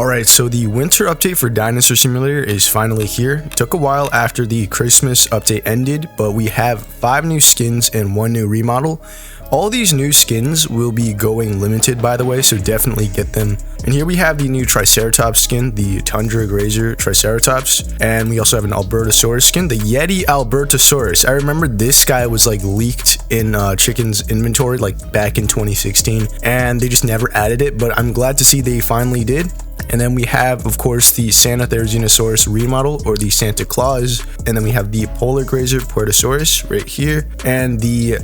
Alright, so the winter update for Dinosaur Simulator is finally here. It took a while after the Christmas update ended, but we have 5 new skins and 1 new remodel. All these new skins will be going limited, by the way, so definitely get them. And here we have the new Triceratops skin, the Tundra Grazer Triceratops, and we also have an Albertosaurus skin, the Yeti Albertosaurus. I remember this guy was like leaked in Chicken's inventory like back in 2016, and they just never added it, but I'm glad to see they finally did. And then we have, of course, the Santa Therizinosaurus remodel, or the Santa Claus, and then we have the Polar Grazer Puertasaurus right here, and the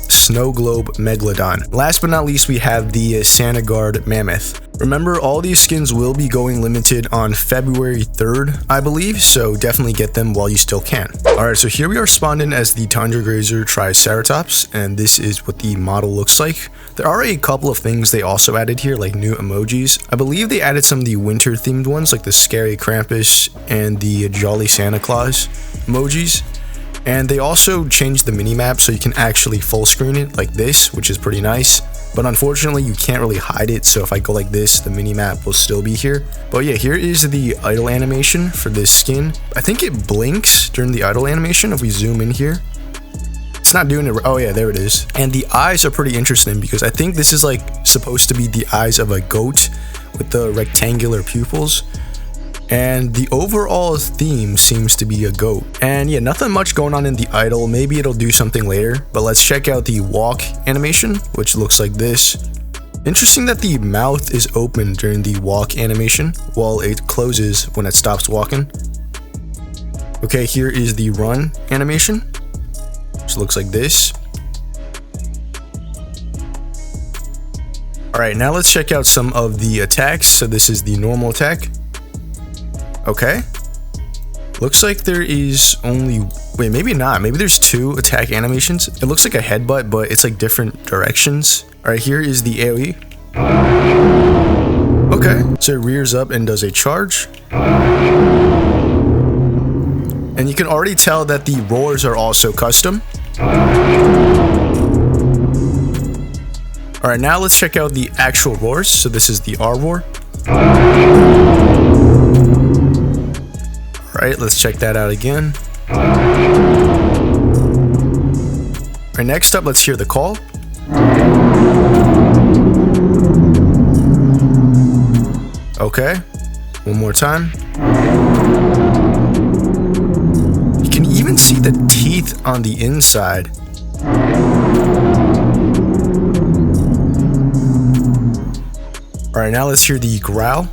Snow Globe Megalodon. Last but not least, we have the Santa Guard Mammoth. Remember, all these skins will be going limited on February 3rd, I believe, so definitely get them while you still can. Alright, so here we are spawned in as the Tundra Grazer Triceratops, and this is what the model looks like. There are a couple of things they also added here, like new emojis. I believe they added some of the winter themed ones, like the Scary Krampus and the Jolly Santa Claus emojis. And they also changed the minimap so you can actually full screen it like this, which is pretty nice. But unfortunately, you can't really hide it, so if I go like this, the minimap will still be here. But yeah, here is the idle animation for this skin. I think it blinks during the idle animation if we zoom in here. It's not doing it. Oh yeah, there it is. And the eyes are pretty interesting because I think this is like supposed to be the eyes of a goat with the rectangular pupils. And the overall theme seems to be a goat. And yeah, nothing much going on in the idle. Maybe it'll do something later. But let's check out the walk animation, which looks like this. Interesting that the mouth is open during the walk animation while it closes when it stops walking. Okay, here is the run animation, which looks like this. Alright, now let's check out some of the attacks. So this is the normal attack. Okay, looks like there is only, wait, maybe not, maybe there's 2 attack animations. It looks like a headbutt, but it's like different directions. All right, here is the AoE. Okay, so it rears up and does a charge. And you can already tell that the roars are also custom. All right, now let's check out the actual roars. So this is the R roar. Alright, let's check that out again. Alright, next up, let's hear the call. Okay, one more time. You can even see the teeth on the inside. Alright, now let's hear the growl.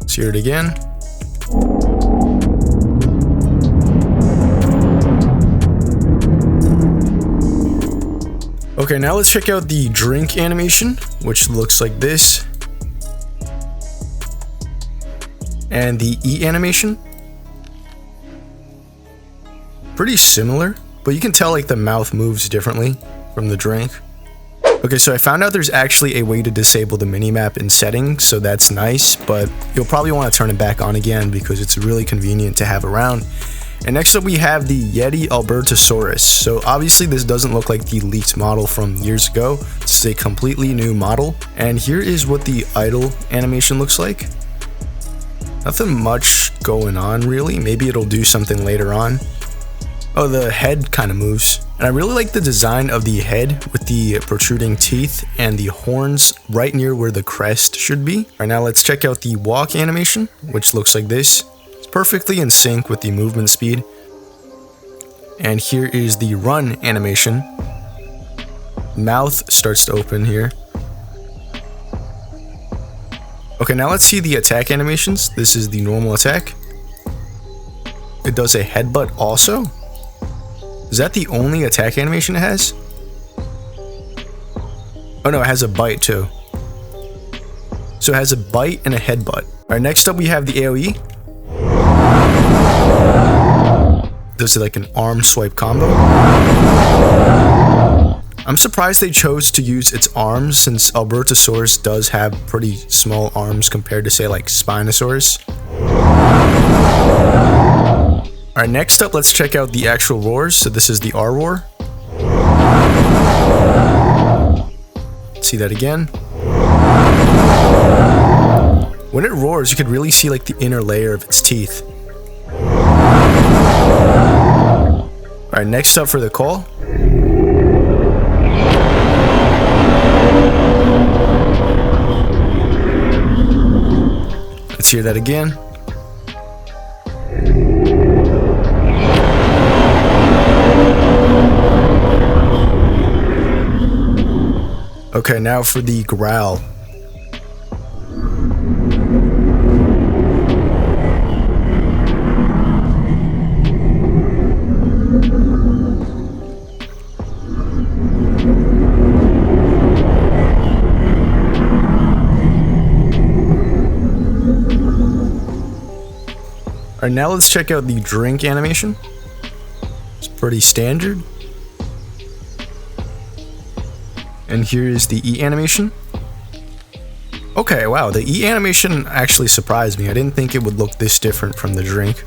Let's hear it again. Okay, now let's check out the drink animation, which looks like this. And the eat animation. Pretty similar, but you can tell like the mouth moves differently from the drink. Okay, so I found out there's actually a way to disable the minimap in settings, so that's nice, but you'll probably want to turn it back on again because it's really convenient to have around. And next up we have the Yeti Albertosaurus. So obviously this doesn't look like the leaked model from years ago. This is a completely new model. And here is what the idle animation looks like. Nothing much going on really. Maybe it'll do something later on. Oh, the head kind of moves. And I really like the design of the head with the protruding teeth and the horns right near where the crest should be. All right, now let's check out the walk animation, which looks like this. It's perfectly in sync with the movement speed. And here is the run animation. Mouth starts to open here. Okay, now let's see the attack animations. This is the normal attack. It does a headbutt also. Is that the only attack animation it has? Oh no, it has a bite too. So it has a bite and a headbutt. Alright, next up we have the AoE. Does it like an arm swipe combo? I'm surprised they chose to use its arms since Albertosaurus does have pretty small arms compared to say like Spinosaurus. Alright, next up let's check out the actual roars. So this is the R roar. See that again. When it roars, you could really see like the inner layer of its teeth. Alright, next up for the call. Let's hear that again. Okay, now for the growl. Alright, now let's check out the drink animation. It's pretty standard. And here is the E animation. Okay, wow, the E animation actually surprised me. I didn't think it would look this different from the drink.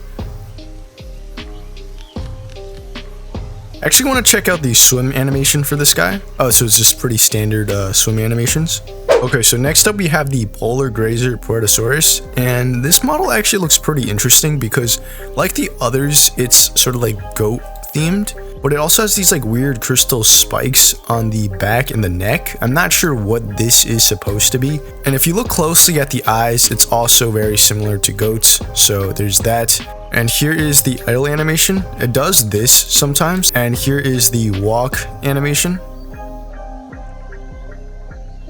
I actually want to check out the swim animation for this guy. Oh, so it's just pretty standard swim animations. Okay, so next up we have the polar Grazer Puertasaurus, and this model actually looks pretty interesting because, like the others, it's sort of like goat themed, but it also has these like weird crystal spikes on the back and the neck. I'm not sure what this is supposed to be, and if you look closely at the eyes, it's also very similar to goats, so there's that. And here is the idle animation. It does this sometimes, and here is the walk animation,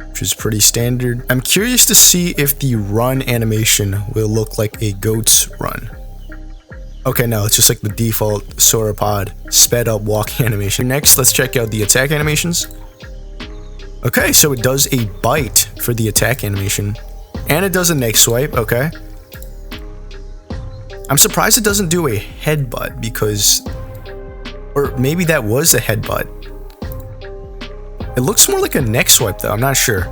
which is pretty standard. I'm curious to see if the run animation will look like a goat's run. Okay, no, it's just like the default sauropod sped up walk animation. Next, let's check out the attack animations. Okay, so it does a bite for the attack animation, and it does a neck swipe, okay. I'm surprised it doesn't do a headbutt because, or maybe that was a headbutt. It looks more like a neck swipe though, I'm not sure.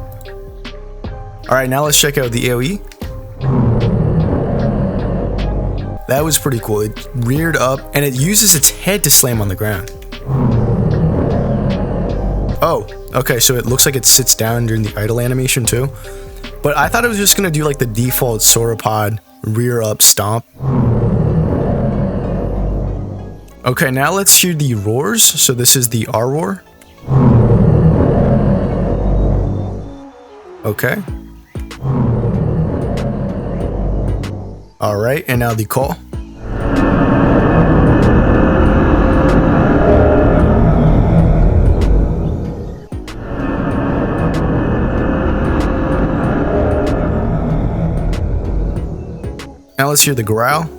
Alright, now let's check out the AoE. That was pretty cool. It reared up and it uses its head to slam on the ground. Oh, okay, so it looks like it sits down during the idle animation too. But I thought it was just gonna do like the default sauropod rear up stomp. Okay, now let's hear the roars. So this is the R roar. Okay. Alright, and now the call. Now let's hear the growl.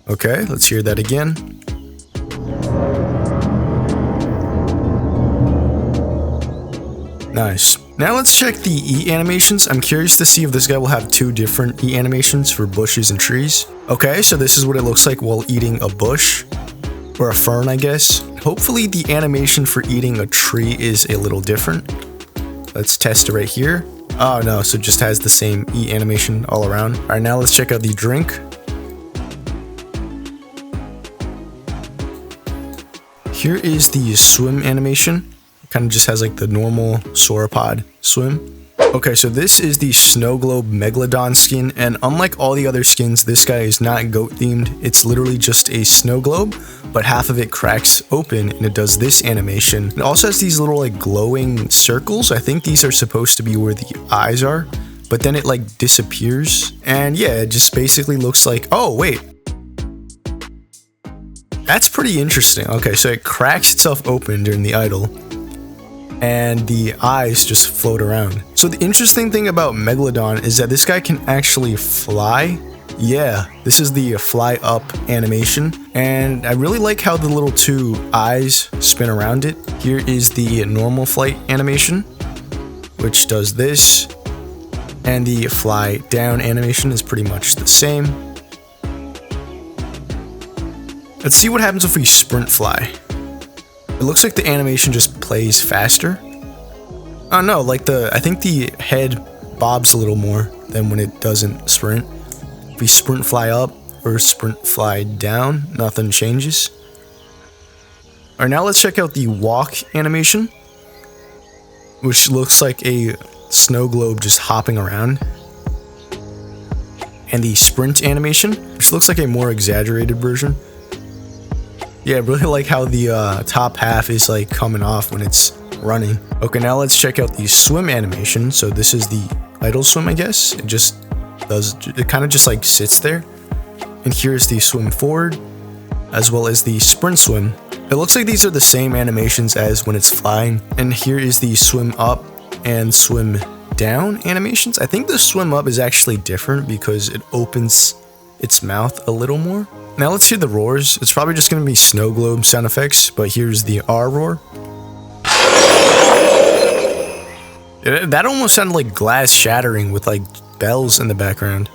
Okay, let's hear that again. Nice. Now let's check the E animations. I'm curious to see if this guy will have two different E animations for bushes and trees. Okay, so this is what it looks like while eating a bush. Or a fern, I guess. Hopefully the animation for eating a tree is a little different. Let's test it right here. Oh no, so it just has the same E animation all around. Alright, now let's check out the drink. Here is the swim animation. Kind of just has like the normal sauropod swim. Okay, so this is the snow globe Megalodon skin, and unlike all the other skins, this guy is not goat themed. It's literally just a snow globe, but half of it cracks open and it does this animation. It also has these little like glowing circles. I think these are supposed to be where the eyes are, but then it like disappears. And yeah, it just basically looks like, oh wait, that's pretty interesting. Okay, so it cracks itself open during the idle, and the eyes just float around. So the interesting thing about Megalodon is that this guy can actually fly. Yeah, this is the fly up animation, and I really like how the little two eyes spin around it. Here is the normal flight animation, which does this, and the fly down animation is pretty much the same. Let's see what happens if we sprint fly. It looks like the animation just plays faster. Oh no, like I think the head bobs a little more than when it doesn't sprint. If we sprint fly up, or sprint fly down. Nothing changes. Alright, now let's check out the walk animation, which looks like a snow globe just hopping around. And the sprint animation, which looks like a more exaggerated version. Yeah, I really like how the top half is like coming off when it's running. Okay, now let's check out the swim animation. So this is the idle swim, I guess. It kind of just like sits there. And here's the swim forward, as well as the sprint swim. It looks like these are the same animations as when it's flying. And here is the swim up and swim down animations. I think the swim up is actually different because it opens its mouth a little more. Now let's hear the roars. It's probably just going to be snow globe sound effects, but here's the R roar. That almost sounded like glass shattering with like bells in the background.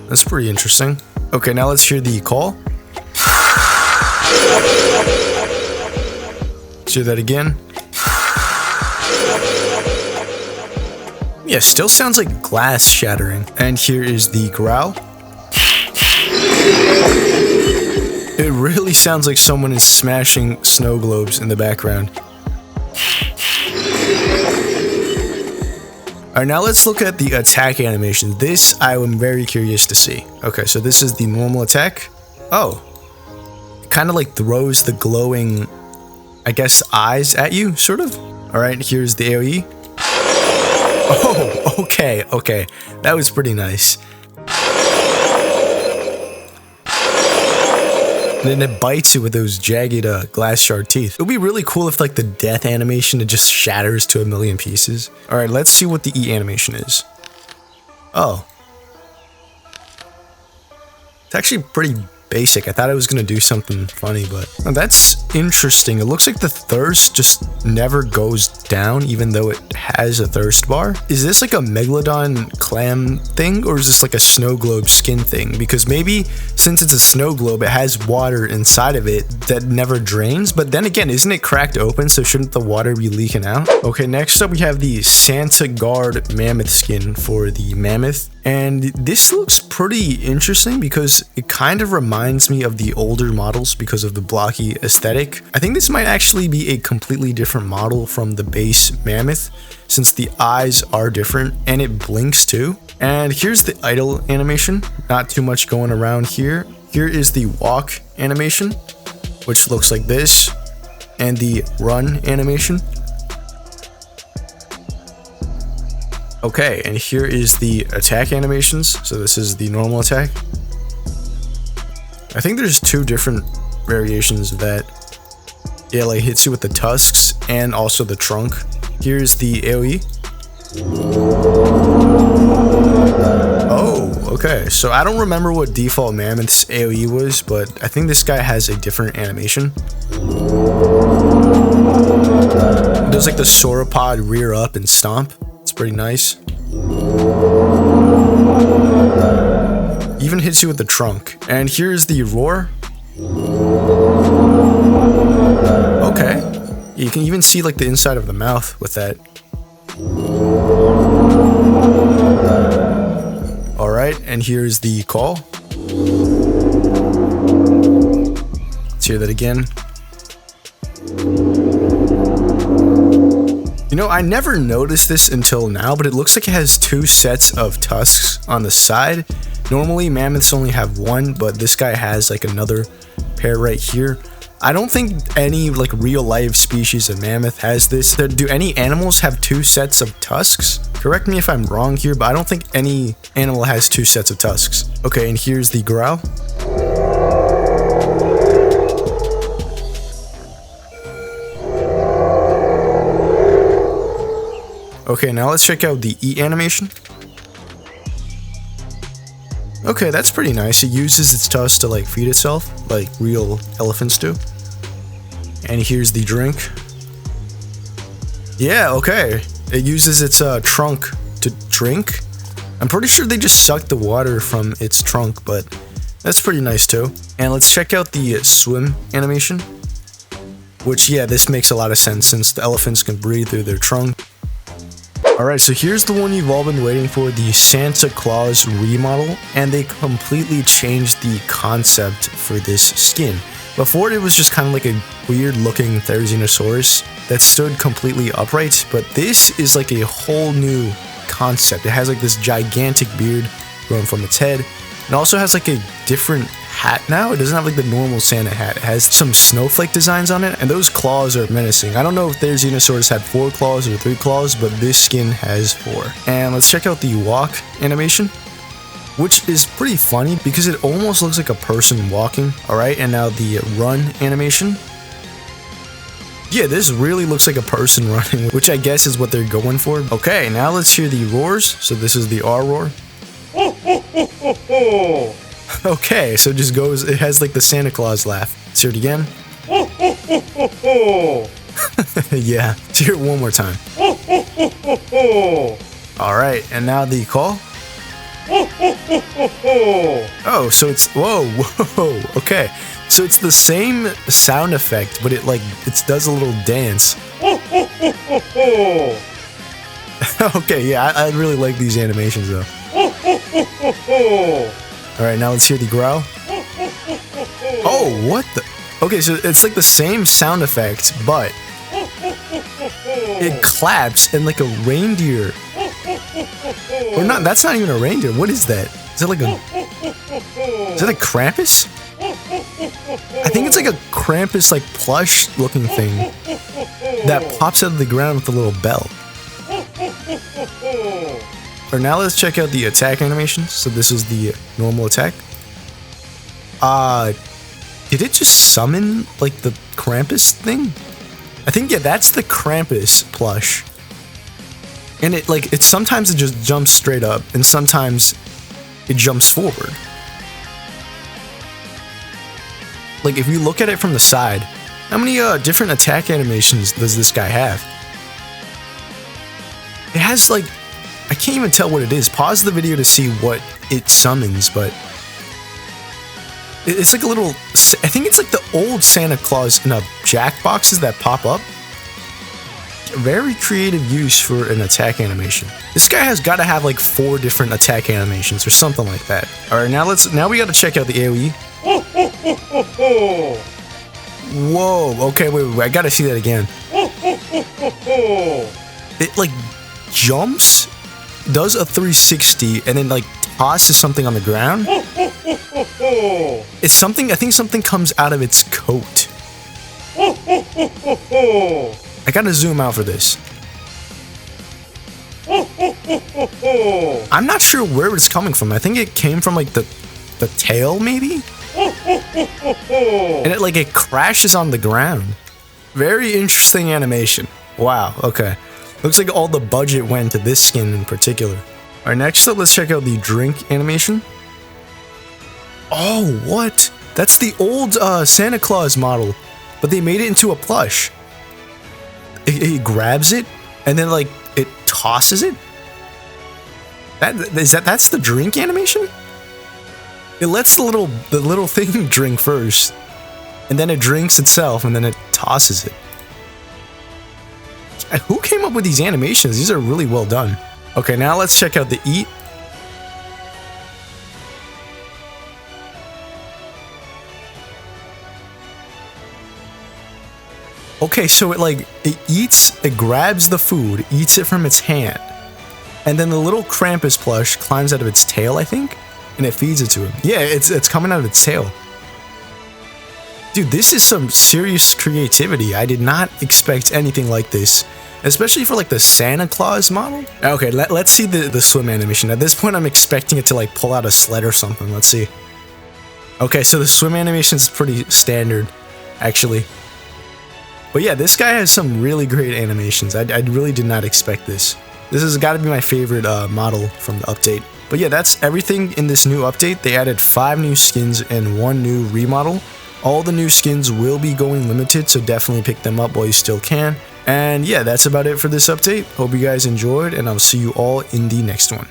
That's pretty interesting. Okay, now let's hear the call. Let's hear that again. Yeah, still sounds like glass shattering. And here is the growl. It really sounds like someone is smashing snow globes in the background. Alright, now let's look at the attack animation. This I am very curious to see. Okay, so this is the normal attack. Oh. It kind of like throws the glowing, I guess, eyes at you, sort of. Alright, here's the AoE. Oh, okay. That was pretty nice. And then it bites you with those jagged glass shard teeth. It would be really cool if like the death animation, it just shatters to a million pieces. Alright, let's see what the E animation is. Oh. It's actually pretty basic. I thought I was going to do something funny, but that's interesting. It looks like the thirst just never goes down even though it has a thirst bar. Is this like a Megalodon clam thing, or is this like a snow globe skin thing? Because maybe since it's a snow globe, it has water inside of it that never drains, but then again, isn't it cracked open, so shouldn't the water be leaking out? Okay, next up we have the Santa Guard Mammoth skin for the Mammoth. And this looks pretty interesting because it kind of reminds me of the older models because of the blocky aesthetic. I think this might actually be a completely different model from the base Mammoth, since the eyes are different and it blinks too. And here's the idle animation. Not too much going around here. Here is the walk animation, which looks like this, and the run animation. Okay, and here is the attack animations. So this is the normal attack. I think there's two different variations of that. Yeah, like hits you with the tusks and also the trunk. Here's the AoE. Oh, okay. So I don't remember what default Mammoth's AoE was, but I think this guy has a different animation. There's like the sauropod rear up and stomp. It's pretty nice. Even hits you with the trunk. And here's the roar. Okay. You can even see like the inside of the mouth with that. Alright, and here's the call. Let's hear that again. You know, I never noticed this until now, but it looks like it has two sets of tusks on the side. Normally, mammoths only have one, but this guy has like another pair right here. I don't think any like real life species of mammoth has this. Do any animals have two sets of tusks? Correct me if I'm wrong here, but I don't think any animal has two sets of tusks. Okay, and here's the growl. Okay, now let's check out the E animation. Okay, that's pretty nice. It uses its tusks to like feed itself, like real elephants do. And here's the drink. Yeah, okay. It uses its trunk to drink. I'm pretty sure they just suck the water from its trunk, but that's pretty nice too. And let's check out the swim animation. Which, yeah, this makes a lot of sense since the elephants can breathe through their trunk. Alright, so here's the one you've all been waiting for, the Santa Claus remodel, and they completely changed the concept for this skin. Before it was just kind of like a weird looking Therizinosaurus that stood completely upright, but this is like a whole new concept. It has like this gigantic beard growing from its head. It also has like a different hat now. It doesn't have like the normal Santa hat. It has some snowflake designs on it, and those claws are menacing. I don't know if Therizinosaurus had 4 claws or 3 claws, but this skin has 4. And let's check out the walk animation, which is pretty funny because it almost looks like a person walking. Alright, and now the run animation. Yeah, this really looks like a person running, which I guess is what they're going for. Okay, now let's hear the roars. So this is the R roar. Okay, so it just goes, it has like the Santa Claus laugh. Let's hear it again. Yeah, let's hear it one more time. Alright, and now the call. Oh, so it's, whoa, okay. So it's the same sound effect, but it does a little dance. Okay, yeah, I really like these animations though. Alright, now let's hear the growl. Oh, what the? Okay, so it's like the same sound effect, but it claps and like a reindeer. Or not, that's not even a reindeer. What is that? Is that like a... Is that a Krampus? I think it's like a Krampus, like plush looking thing that pops out of the ground with a little bell. Or now let's check out the attack animations. So this is the normal attack. Did it just summon like the Krampus thing? I think, yeah, that's the Krampus plush. And it sometimes it just jumps straight up, and sometimes it jumps forward. Like if you look at it from the side, how many different attack animations does this guy have? It has like, I can't even tell what it is. Pause the video to see what it summons, but it's like a little, I think it's like the old Santa Claus in a jack boxes that pop up. Very creative use for an attack animation. This guy has got to have like 4 different attack animations or something like that. All right, now we got to check out the AoE. Whoa, okay, wait, I got to see that again. It like jumps, does a 360, and then like tosses something on the ground. It's something, I think something comes out of its coat. I gotta zoom out for this. I'm not sure where it's coming from. I think it came from like the tail maybe? And it crashes on the ground. Very interesting animation. Wow, okay. Looks like all the budget went to this skin in particular. Alright, next up let's check out the drink animation. Oh, what? That's the old Santa Claus model, but they made it into a plush. It grabs it, and then like it tosses it. That's the drink animation? It lets the little thing drink first, and then it drinks itself, and then it tosses it. Who came up with these animations? These are really well done. Okay, now let's check out the eat. Okay, so it grabs the food, eats it from its hand, and then the little Krampus plush climbs out of its tail, I think, and it feeds it to him. Yeah, it's coming out of its tail. Dude, this is some serious creativity. I did not expect anything like this, especially for like the Santa Claus model. Okay, let's see the swim animation. At this point, I'm expecting it to like pull out a sled or something. Let's see. Okay, so the swim animation is pretty standard, actually. But yeah, this guy has some really great animations. I really did not expect this. This has got to be my favorite model from the update. But yeah, that's everything in this new update. They added 5 new skins and 1 new remodel. All the new skins will be going limited, so definitely pick them up while you still can. And yeah, that's about it for this update. Hope you guys enjoyed, and I'll see you all in the next one.